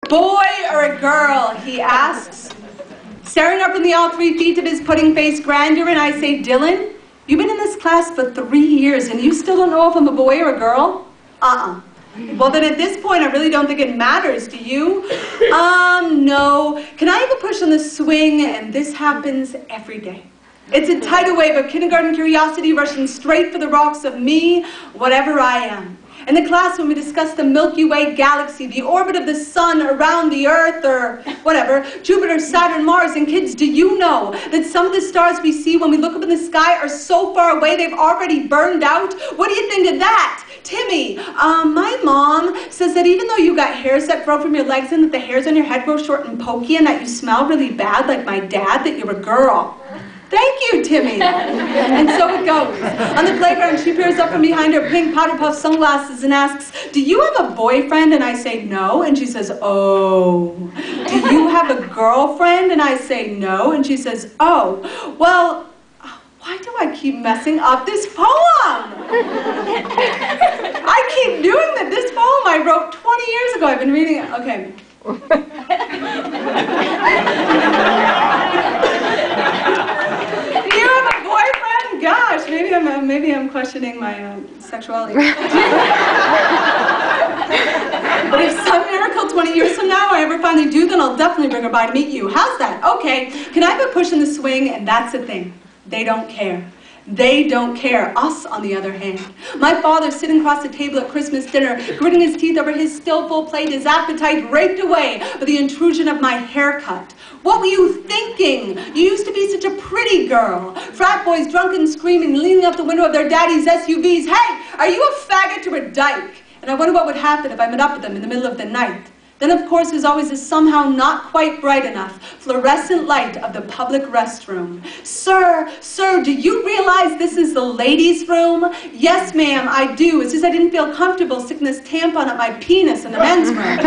Boy or a girl, he asks, staring up from the all 3 feet of his pudding-faced grandeur, and I say, Dylan, you've been in this class for 3 years and you still don't know if I'm a boy or a girl? Well, then at this point, I really don't think it matters. Do you? No. Can I have a push on the swing? And this happens every day. It's a tidal wave of kindergarten curiosity rushing straight for the rocks of me, whatever I am. In the class, when we discuss the Milky Way galaxy, the orbit of the sun around the Earth, or whatever, Jupiter, Saturn, Mars, and kids, do you know that some of the stars we see when we look up in the sky are so far away they've already burned out? What do you think of that? Timmy, my mom says that even though you got hairs that grow from your legs and that the hairs on your head grow short and pokey and that you smell really bad like my dad, that you're a girl. Thank you, Timmy. And so it goes. On the playground, she peers up from behind her pink powder puff sunglasses and asks, do you have a boyfriend? And I say, no. And she says, oh. Do you have a girlfriend? And I say, no. And she says, oh. Well, why do I keep messing up this poem? I keep doing that. This poem I wrote 20 years ago. I've been reading it. Okay. Gosh, maybe I'm questioning my sexuality. But if some miracle 20 years from now I ever finally do, then I'll definitely bring her by to meet you. How's that? Okay. Can I have a push in the swing? And that's the thing. They don't care. They don't care. Us, on the other hand. My father sitting across the table at Christmas dinner, gritting his teeth over his still full plate, his appetite raped away by the intrusion of my haircut. What were you thinking? You used to be such a pretty girl. Frat boys drunk and screaming, leaning out the window of their daddy's SUVs. Hey, are you a faggot or a dyke? And I wonder what would happen if I met up with them in the middle of the night. Then, of course, there's always this somehow not quite bright enough fluorescent light of the public restroom. Sir, do you realize this is the ladies' room? Yes, ma'am, I do. It's just I didn't feel comfortable sticking this tampon up my penis in the men's room. But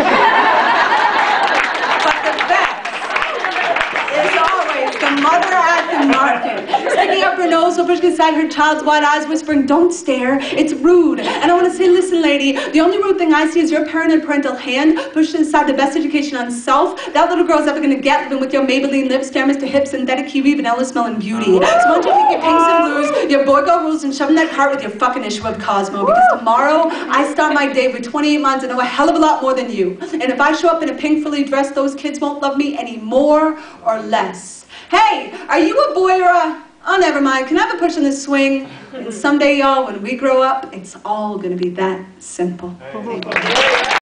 the best is always the mother at the market, sticking up her nose so pushing aside her child's wide eyes, whispering, don't stare, it's rude. And I want to say, listen, lady, the only rude thing I see is your parent and parental hand pushed aside the best education on self that little girl's ever going to get, living with your Maybelline lips, Stairmist to hips, synthetic kiwi, vanilla smelling beauty. So why don't you take your pinks and blues, your boy girl rules, and shove in that cart with your fucking issue of Cosmo, because tomorrow I start my day with 28 months and know a hell of a lot more than you. And if I show up in a pink frilly dress, those kids won't love me any more or less. Hey, are you a boy or a... Oh, never mind. Can I have a push on the swing? And someday, y'all, when we grow up, it's all gonna be that simple.